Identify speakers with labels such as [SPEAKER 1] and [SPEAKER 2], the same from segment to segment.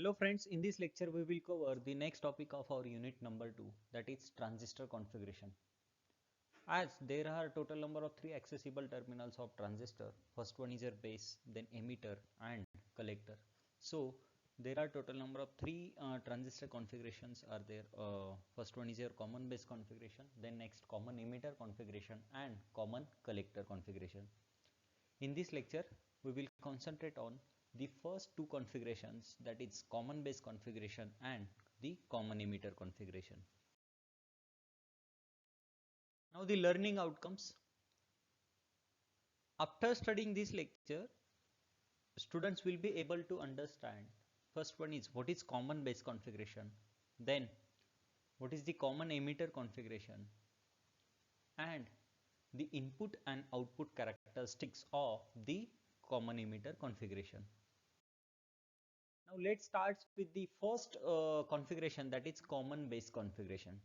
[SPEAKER 1] Hello friends, in this lecture we will cover the next topic of our unit number 2, that is transistor configuration. As there are total number of 3 accessible terminals of transistor, first one is your base, then emitter and collector. So there are total number of 3 transistor configurations are there. First one is your common base configuration, then next common emitter configuration and common collector configuration. In this lecture, we will concentrate on the first two configurations, that is common base configuration and the common emitter configuration. Now the learning outcomes. After studying this lecture, students will be able to understand first one is what is common base configuration, then what is the common emitter configuration and the input and output characteristics of the common emitter configuration. Now let's start with the first configuration, that is common base configuration.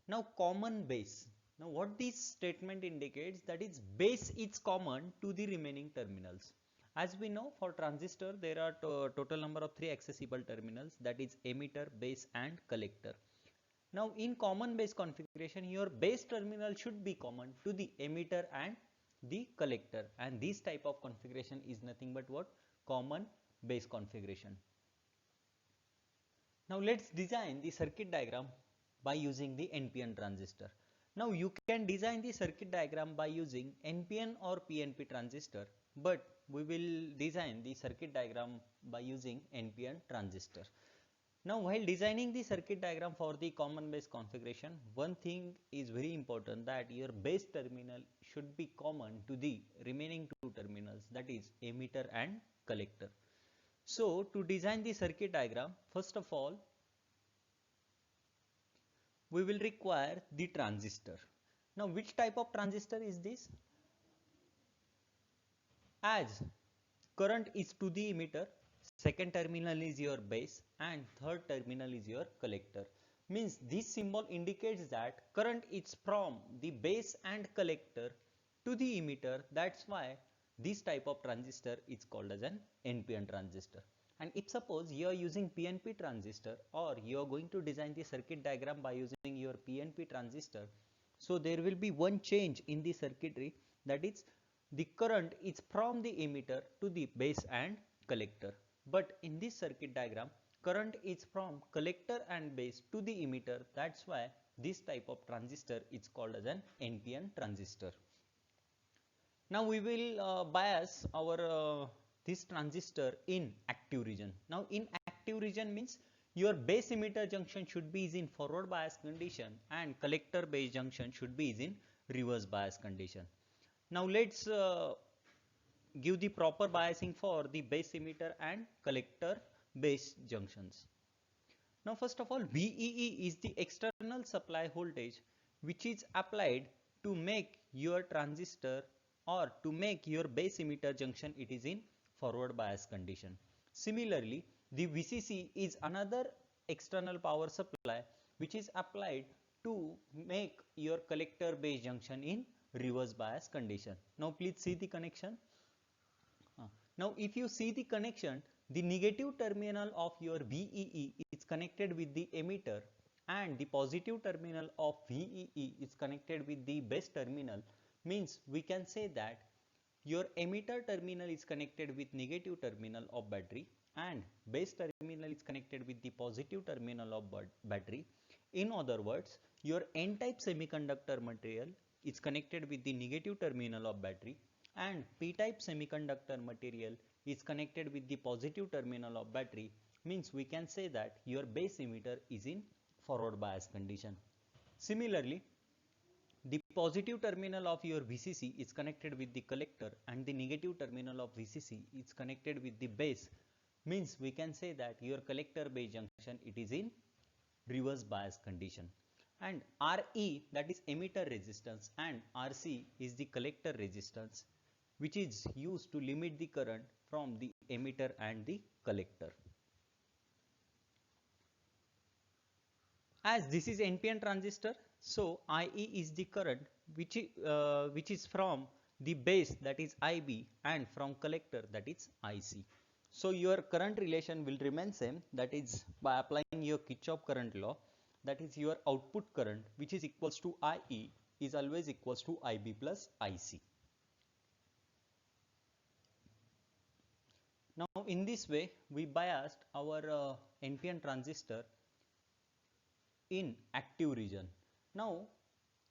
[SPEAKER 1] Now common base. Now what this statement indicates, that is base is common to the remaining terminals. As we know, for transistor there are total number of 3 accessible terminals, that is emitter, base and collector. Now in common base configuration, your base terminal should be common to the emitter and the collector, and this type of configuration is nothing but what? Common base configuration. Now let's design the circuit diagram by using the NPN transistor. Now you can design the circuit diagram by using NPN or PNP transistor, but we will design the circuit diagram by using NPN transistor. Now while designing the circuit diagram for the common base configuration, one thing is very important, that your base terminal should be common to the remaining two terminals, that is emitter and collector. So to design the circuit diagram, first of all we will require the transistor. Now which type of transistor is this? As current is to the emitter, second terminal is your base and third terminal is your collector. Means this symbol indicates that current is from the base and collector to the emitter. That's why this type of transistor is called as an NPN transistor. And if suppose you are using PNP transistor, or you are going to design the circuit diagram by using your PNP transistor, so there will be one change in the circuitry, that is the current is from the emitter to the base and collector. But in this circuit diagram, current is from collector and base to the emitter. That's why this type of transistor is called as an NPN transistor. Now we will bias our this transistor in active region. Now in active region means your base emitter junction should be in forward bias condition and collector base junction should be in reverse bias condition. Now let's give the proper biasing for the base emitter and collector base junctions. Now first of all, VEE is the external supply voltage which is applied to make your transistor, or to make your base emitter junction, it is in forward bias condition. Similarly, the VCC is another external power supply which is applied to make your collector base junction in reverse bias condition. Now please see the connection. Now if you see the connection, the negative terminal of your VEE is connected with the emitter and the positive terminal of VEE is connected with the base terminal. Means we can say that your emitter terminal is connected with negative terminal of battery and base terminal is connected with the positive terminal of battery. In other words, your N-type semiconductor material is connected with the negative terminal of battery and P-type semiconductor material is connected with the positive terminal of battery. Means we can say that your base emitter is in forward bias condition. Similarly, the positive terminal of your VCC is connected with the collector and the negative terminal of VCC is connected with the base. Means we can say that your collector base junction, it is in reverse bias condition. And RE, that is emitter resistance, and RC is the collector resistance, which is used to limit the current from the emitter and the collector. As this is NPN transistor, so IE is the current which is from the base, that is IB, and from collector, that is IC. So your current relation will remain same, that is by applying your Kirchhoff current law, that is your output current which is equals to IE is always equals to IB plus IC. Now in this way we biased our NPN transistor in active region. Now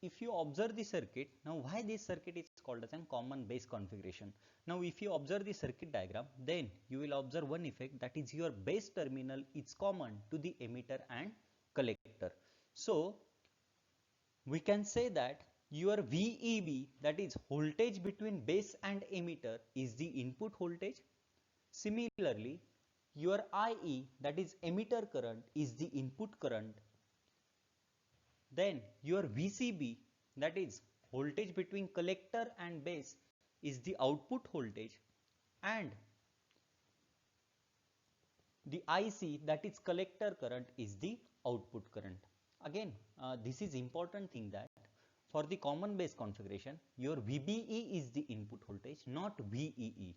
[SPEAKER 1] if you observe the circuit, now why this circuit is called as a common base configuration? Now if you observe the circuit diagram, then you will observe one effect, that is your base terminal is common to the emitter and collector. So we can say that your VEB, that is voltage between base and emitter, is the input voltage. Similarly, your IE, that is emitter current, is the input current. Then your VCB, that is voltage between collector and base, is the output voltage, and the IC, that is collector current, is the output current. Again, this is important thing, that for the common base configuration, your VBE is the input voltage, not VEE.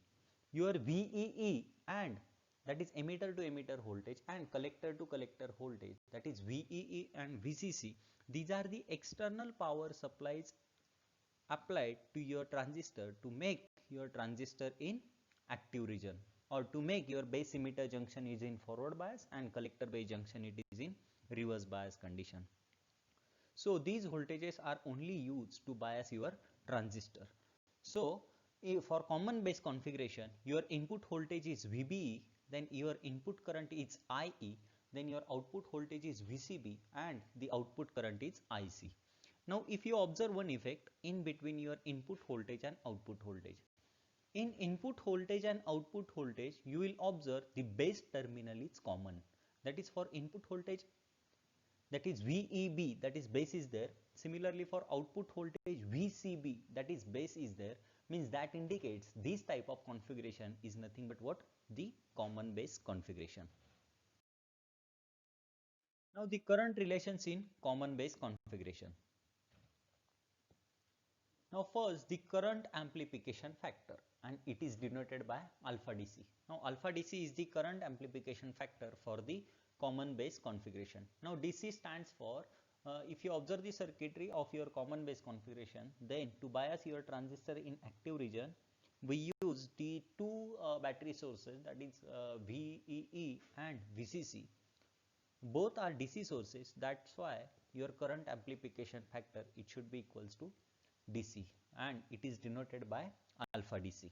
[SPEAKER 1] Your VEE, and that is emitter to emitter voltage, and collector to collector voltage, that is VEE and VCC, these are the external power supplies applied to your transistor to make your transistor in active region, or to make your base emitter junction is in forward bias and collector base junction it is in reverse bias condition. So these voltages are only used to bias your transistor. So for common base configuration, your input voltage is VBE, then your input current is IE, then your output voltage is VCB, and the output current is IC. Now if you observe one effect in between your input voltage and output voltage. In input voltage and output voltage, you will observe the base terminal is common. That is for input voltage, that is VEB, that is base is there. Similarly for output voltage VCB, that is base is there, means that indicates this type of configuration is nothing but what? The common base configuration. Now the current relations in common base configuration. Now first the current amplification factor, and it is denoted by alpha DC. Now alpha DC is the current amplification factor for the common base configuration. Now DC stands for, if you observe the circuitry of your common base configuration, then to bias your transistor in active region, we use the two battery sources, that is VEE and VCC. Both are DC sources, that's why your current amplification factor, it should be equals to DC, and it is denoted by alpha DC.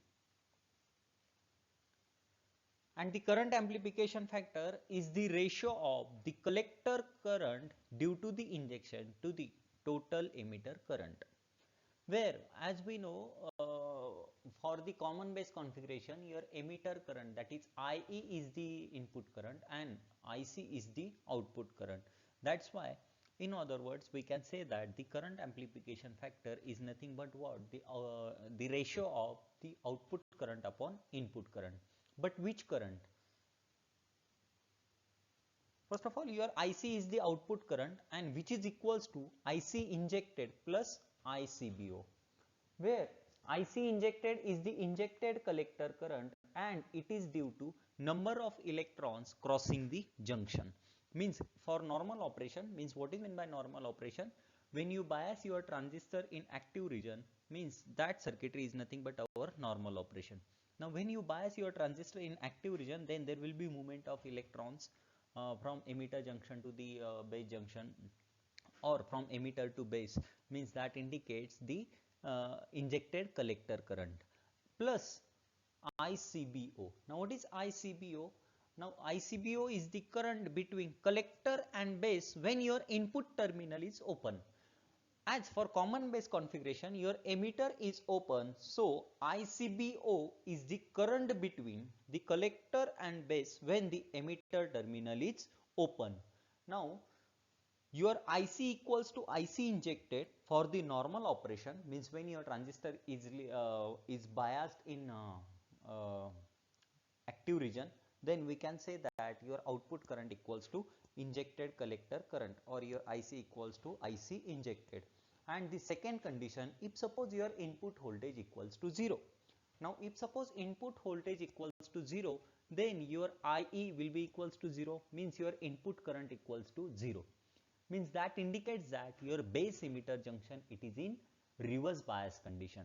[SPEAKER 1] And the current amplification factor is the ratio of the collector current due to the injection to the total emitter current, where as we know, for the common base configuration, your emitter current, that is IE, is the input current and IC is the output current. That's why, in other words, we can say that the current amplification factor is nothing but what? The ratio of the output current upon input current. But which current? First of all, your IC is the output current, and which is equals to IC injected plus ICBO, where IC injected is the injected collector current, and it is due to number of electrons crossing the junction. Means for normal operation, means what is meant by normal operation? When you bias your transistor in active region, means that circuitry is nothing but our normal operation. Now when you bias your transistor in active region, then there will be movement of electrons from emitter junction to the base junction, or from emitter to base, means that indicates the injected collector current, plus ICBO. Now what is ICBO? Now ICBO is the current between collector and base when your input terminal is open. As for common base configuration, your emitter is open, so ICBO is the current between the collector and base when the emitter terminal is open. Now your IC equals to IC injected for the normal operation, means when your transistor is biased in active region, then we can say that your output current equals to injected collector current, or your IC equals to IC injected. And the second condition, if suppose your input voltage equals to 0. Now if suppose input voltage equals to 0, then your IE will be equals to 0, means your input current equals to 0. Means that indicates that your base emitter junction, it is in reverse bias condition.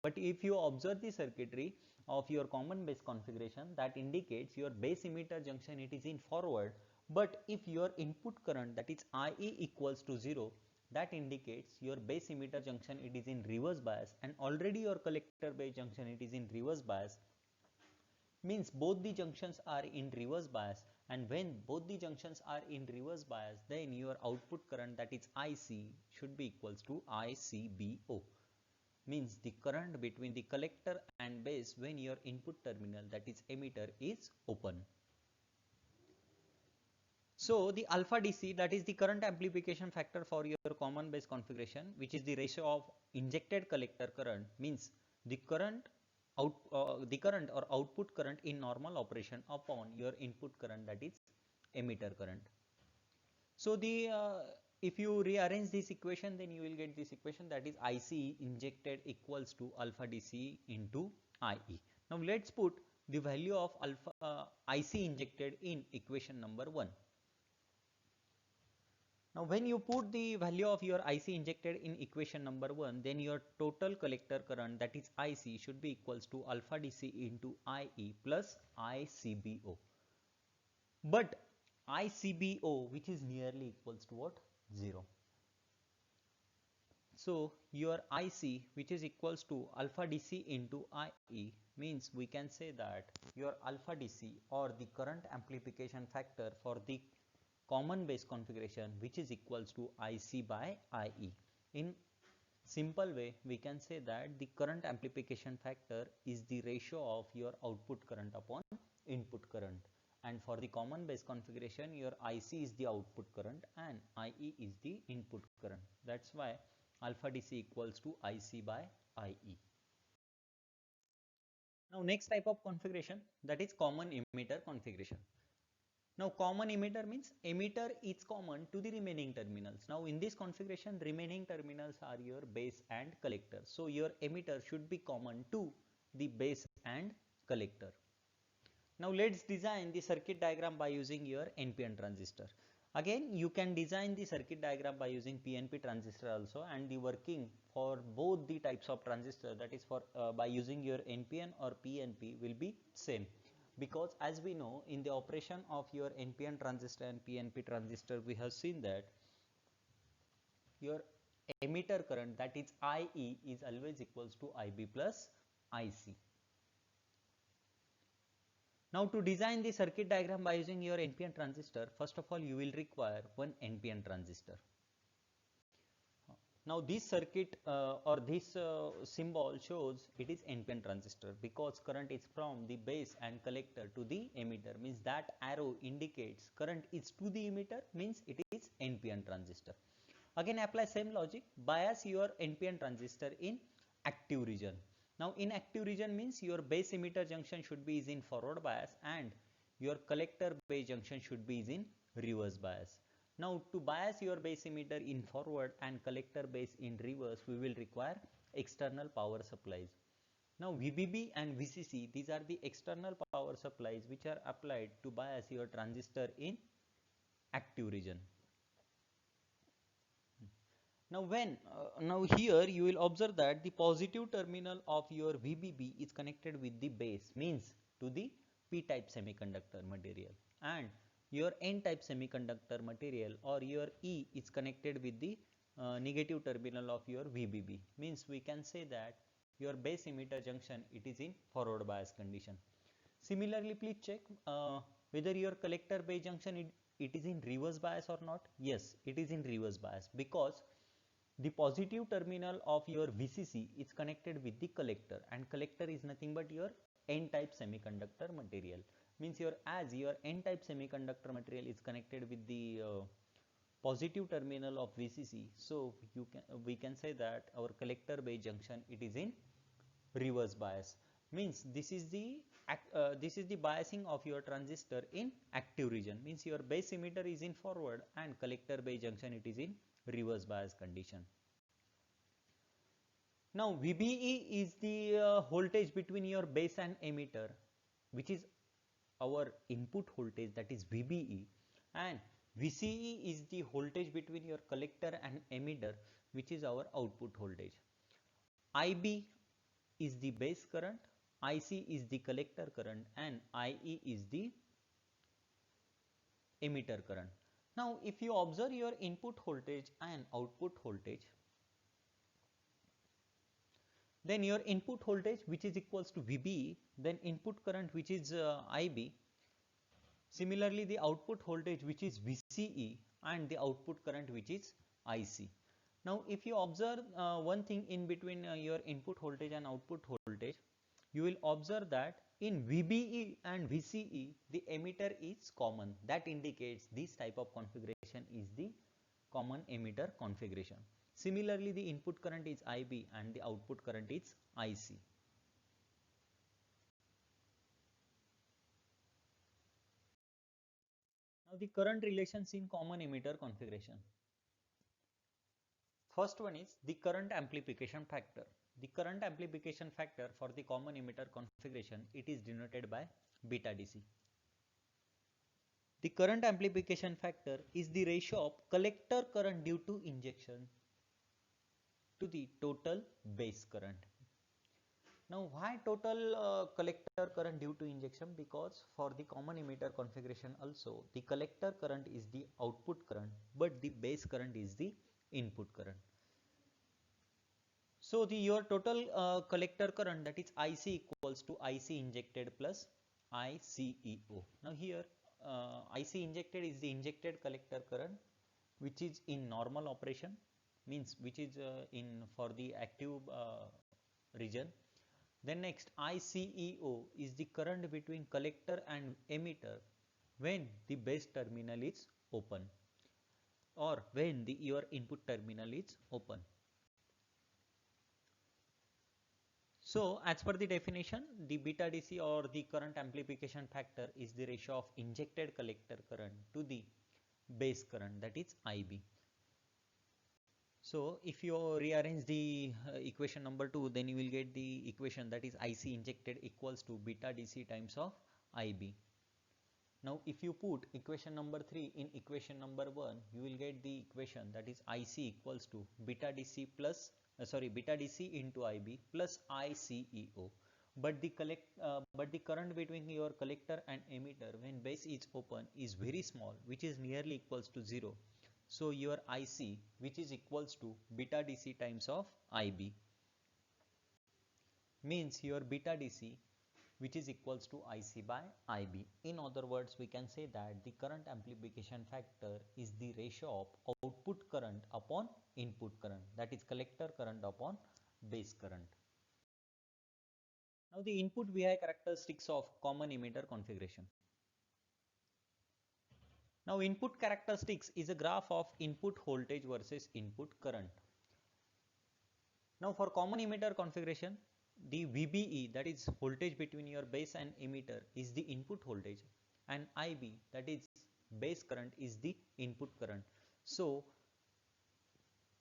[SPEAKER 1] But if you observe the circuitry of your common base configuration, that indicates your base emitter junction, it is in forward. But if your input current, that is IE equals to 0, that indicates your base emitter junction, it is in reverse bias, and already your collector base junction, it is in reverse bias. Means both the junctions are in reverse bias, and when both the junctions are in reverse bias, then your output current, that is IC, should be equals to ICBO. Means the current between the collector and base when your input terminal, that is emitter, is open. So the alpha DC, that is the current amplification factor for your common base configuration, which is the ratio of injected collector current, means the current or output current in normal operation upon your input current, that is emitter current. So the if you rearrange this equation, then you will get this equation, that is IC injected equals to alpha DC into IE. Now let's put the value of alpha IC injected in equation number 1. Now when you put the value of your IC injected in equation number 1, then your total collector current, that is IC, should be equals to alpha DC into IE plus ICBO. But ICBO, which is nearly equals to what? 0. So your IC, which is equals to alpha DC into IE, means we can say that your alpha DC, or the current amplification factor for the common base configuration, which is equals to IC by IE. In simple way, we can say that the current amplification factor is the ratio of your output current upon input current, and for the common base configuration, your IC is the output current and IE is the input current. That's why alpha DC equals to IC by IE. Now next type of configuration, that is common emitter configuration. Now common emitter means emitter is common to the remaining terminals. Now in this configuration, remaining terminals are your base and collector. So your emitter should be common to the base and collector. Now let's design the circuit diagram by using your NPN transistor. Again, you can design the circuit diagram by using PNP transistor also, and the working for both the types of transistor, that is for by using your NPN or PNP, will be same. Because as we know, in the operation of your NPN transistor and PNP transistor, we have seen that your emitter current, that is IE, is always equals to IB plus IC. Now to design the circuit diagram by using your NPN transistor, first of all you will require one NPN transistor. Now this circuit or this symbol shows it is NPN transistor, because current is from the base and collector to the emitter, means that arrow indicates current is to the emitter, means it is NPN transistor. Again apply same logic, bias your NPN transistor in active region. Now in active region means your base emitter junction should be in forward bias and your collector base junction should be in reverse bias. Now to bias your base emitter in forward and collector base in reverse, we will require external power supplies. Now VBB and VCC, these are the external power supplies which are applied to bias your transistor in active region. Now now here you will observe that the positive terminal of your VBB is connected with the base, means to the p-type semiconductor material, and your n-type semiconductor material or your E is connected with the negative terminal of your VBB, means we can say that your base emitter junction, it is in forward bias condition. Similarly, please check whether your collector base junction it is in reverse bias or not. Yes, it is in reverse bias, because the positive terminal of your VCC is connected with the collector, and collector is nothing but your n-type semiconductor material, means your n-type semiconductor material is connected with the positive terminal of VCC, so we can say that our collector base junction, it is in reverse bias, means this is the biasing of your transistor in active region, means your base emitter is in forward and collector base junction, it is in reverse bias condition. Now VBE is the voltage between your base and emitter, which is our input voltage, that is VBE, and VCE is the voltage between your collector and emitter, which is our output voltage. IB is the base current, IC is the collector current, and IE is the emitter current. Now, if you observe your input voltage and output voltage, then your input voltage, which is equals to VBE, then input current, which is IB, similarly the output voltage, which is VCE, and the output current, which is IC. Now, if you observe one thing in between your input voltage and output voltage, you will observe that in VBE and VCE, the emitter is common. That indicates this type of configuration is the common emitter configuration. Similarly, the input current is IB and the output current is IC. Now, the current relations in common emitter configuration. First one is the current amplification factor. The current amplification factor for the common emitter configuration, it is denoted by beta DC. The current amplification factor is the ratio of collector current due to injection to the total base current. Now, why total collector current due to injection? Because for the common emitter configuration also, the collector current is the output current, but the base current is the input current. So, your total collector current, that is IC, equals to IC injected plus ICEO. Now, here IC injected is the injected collector current, which is in normal operation, means which is in for the active region. Then next, ICEO is the current between collector and emitter when the base terminal is open, or when your input terminal is open. So, as per the definition, the beta DC or the current amplification factor is the ratio of injected collector current to the base current, that is IB. So, if you rearrange the equation number 2, then you will get the equation, that is IC injected equals to beta DC times of IB. Now, if you put equation number 3 in equation number 1, you will get the equation, that is IC equals to beta DC plus beta DC into IB plus ICEO. But the current between your collector and emitter when base is open is very small, which is nearly equals to 0. So, your IC, which is equals to beta DC times of IB, means your beta DC, which is equals to IC by IB. In other words, we can say that the current amplification factor is the ratio of output current upon input current, that is collector current upon base current. Now, the input VI characteristics of common emitter configuration. Now, input characteristics is a graph of input voltage versus input current. Now, for common emitter configuration, the VBE, that is voltage between your base and emitter, is the input voltage, and IB, that is base current, is the input current. So,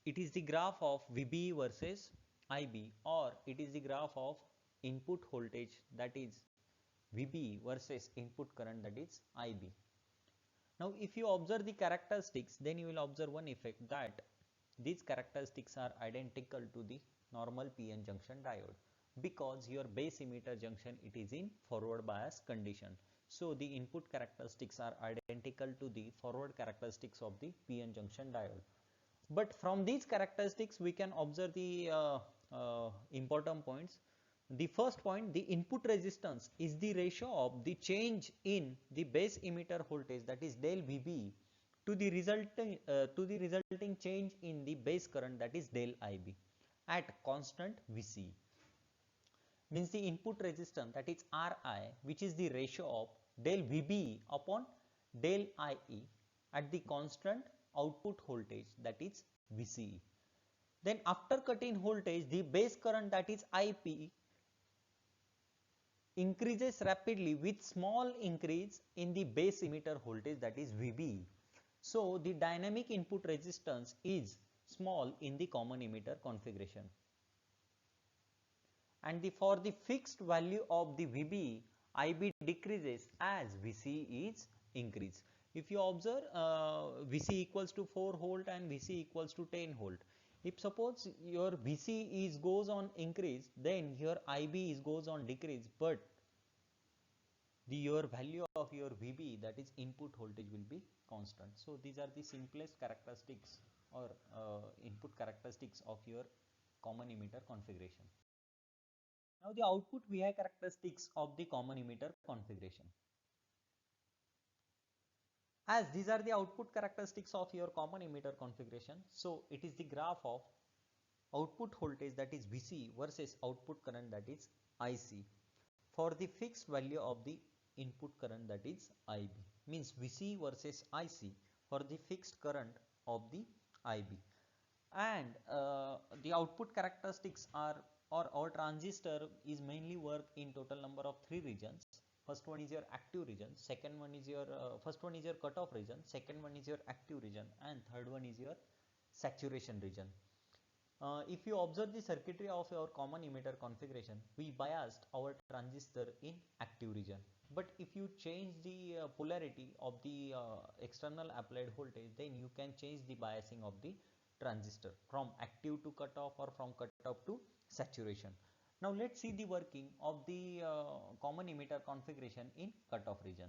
[SPEAKER 1] it is the graph of VBE versus IB, or it is the graph of input voltage, that is VBE versus input current, that is IB. Now, if you observe the characteristics, then you will observe one effect, that these characteristics are identical to the normal PN junction diode, because your base emitter junction, it is in forward bias condition. So, the input characteristics are identical to the forward characteristics of the PN junction diode. But from these characteristics, we can observe the important points. The first point, the input resistance is the ratio of the change in the base emitter voltage, that is del VB, to the resulting change in the base current, that is del IB, at constant VC. Means the input resistance, that is Ri, which is the ratio of del VB upon del IE at the constant output voltage, that is VCE. Then after cutting voltage, the base current, that is IP, increases rapidly with small increase in the base emitter voltage, that is VB. So, the dynamic input resistance is small in the common emitter configuration. And for the fixed value of the VB, IB decreases as VC is increased. If you observe VC equals to 4 volt and VC equals to 10 volt. If suppose your VC is goes on increase, then your IB is goes on decrease, but your value of your VB, that is input voltage, will be constant. So these are the simplest characteristics or input characteristics of your common emitter configuration. Now the output VI characteristics of the common emitter configuration. As these are the output characteristics of your common emitter configuration, so it is the graph of output voltage, that is VC, versus output current, that is IC, for the fixed value of the input current, that is IB. Means VC versus IC for the fixed current of the IB. And the output characteristics are, or our transistor is mainly work in total number of 3 regions. First one is your active region, second one is your first one is your cutoff region, second one is your active region, and third one is your saturation region. If you observe the circuitry of our common emitter configuration, we biased our transistor in active region. But if you change the polarity of the external applied voltage, then you can change the biasing of the transistor from active to cutoff or from cutoff to saturation. Now let's see the working of the common emitter configuration in cutoff region.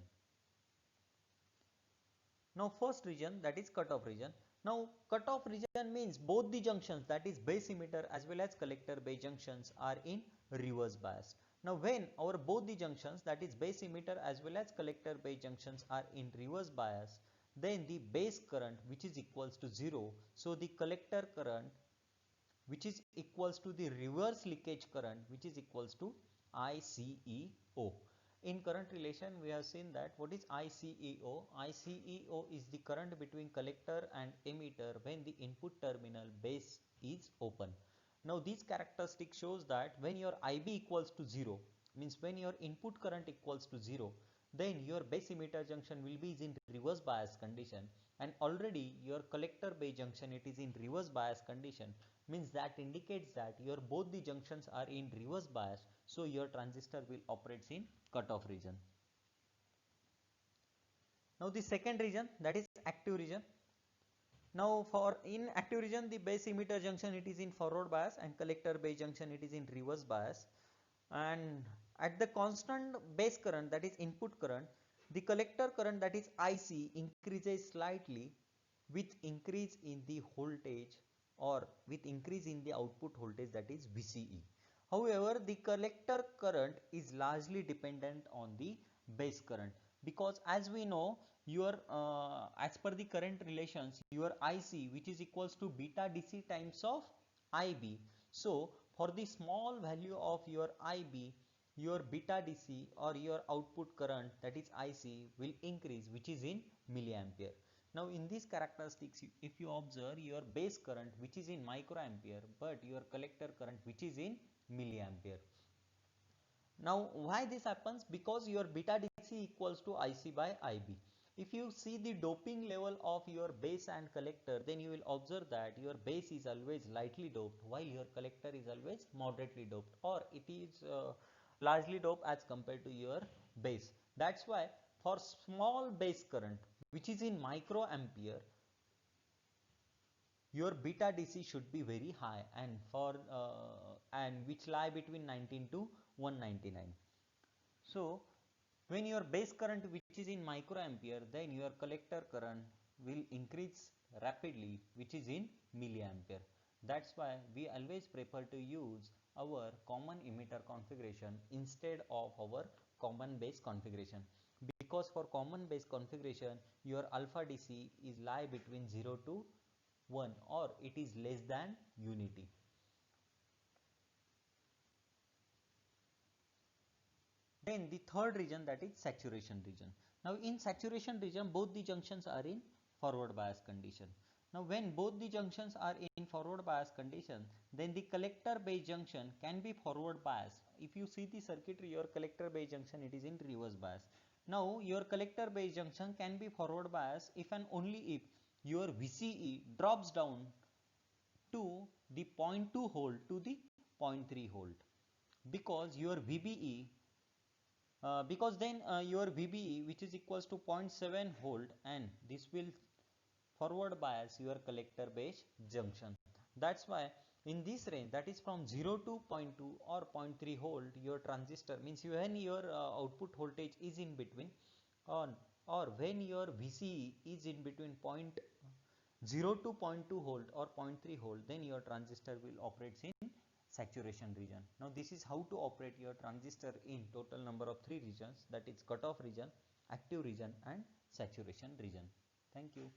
[SPEAKER 1] Now first region, that is cutoff region. Now cutoff region means both the junctions, that is base emitter as well as collector base junctions, are in reverse bias. Now when our both the junctions, that is base emitter as well as collector base junctions, are in reverse bias, then the base current, which is equals to 0, so the collector current, which is equals to the reverse leakage current, which is equals to ICEO. In current relation, we have seen that what is ICEO? ICEO is the current between collector and emitter when the input terminal base is open. Now this characteristic shows that when your IB equals to 0, means when your input current equals to 0, then your base emitter junction will be in reverse bias condition, and already your collector base junction, it is in reverse bias condition, means that indicates that your both the junctions are in reverse bias, so your transistor will operates in cutoff region. Now the second region, that is active region. Now for in active region, the base emitter junction, it is in forward bias, and collector base junction, it is in reverse bias. And at the constant base current, that is input current, the collector current, that is IC, increases slightly with increase in the voltage or with increase in the output voltage, that is VCE. However, the collector current is largely dependent on the base current, because as we know, your as per the current relations, your IC, which is equals to beta DC times of IB. So for the small value of your IB, your beta DC or your output current, that is IC, will increase, which is in milliampere. Now in these characteristics, if you observe your base current, which is in microampere, but your collector current, which is in milliampere. Now why this happens? Because your beta DC equals to IC by IB. If you see the doping level of your base and collector, then you will observe that your base is always lightly doped while your collector is always moderately doped, or it is largely doped as compared to your base. That's why for small base current, which is in microampere, your beta DC should be very high, and for and which lie between 19 to 199. So when your base current, which is in microampere, then your collector current will increase rapidly, which is in milliampere. That's why we always prefer to use our common emitter configuration instead of our common base configuration, because for common base configuration, your alpha DC is lie between 0 to 1, or it is less than unity. Then the third region, that is saturation region. Now in saturation region, both the junctions are in forward bias condition. Now when both the junctions are in forward bias condition, then the collector base junction can be forward bias. If you see the circuitry, your collector base junction, it is in reverse bias. Now your collector base junction can be forward bias if and only if your VCE drops down to the 0.2 volt to the 0.3 volt, because your VBE because then your VBE, which is equals to 0.7 volt, and this will forward bias your collector base junction. That's why in this range, that is from 0 to 0.2 or 0.3 volt, your transistor means when your output voltage is in between on, or when your VCE is in between 0.0 to 0.2 volt or 0.3 volt, then your transistor will operate in saturation region. Now this is how to operate your transistor in total number of 3 regions, that is cutoff region, active region and saturation region. Thank you.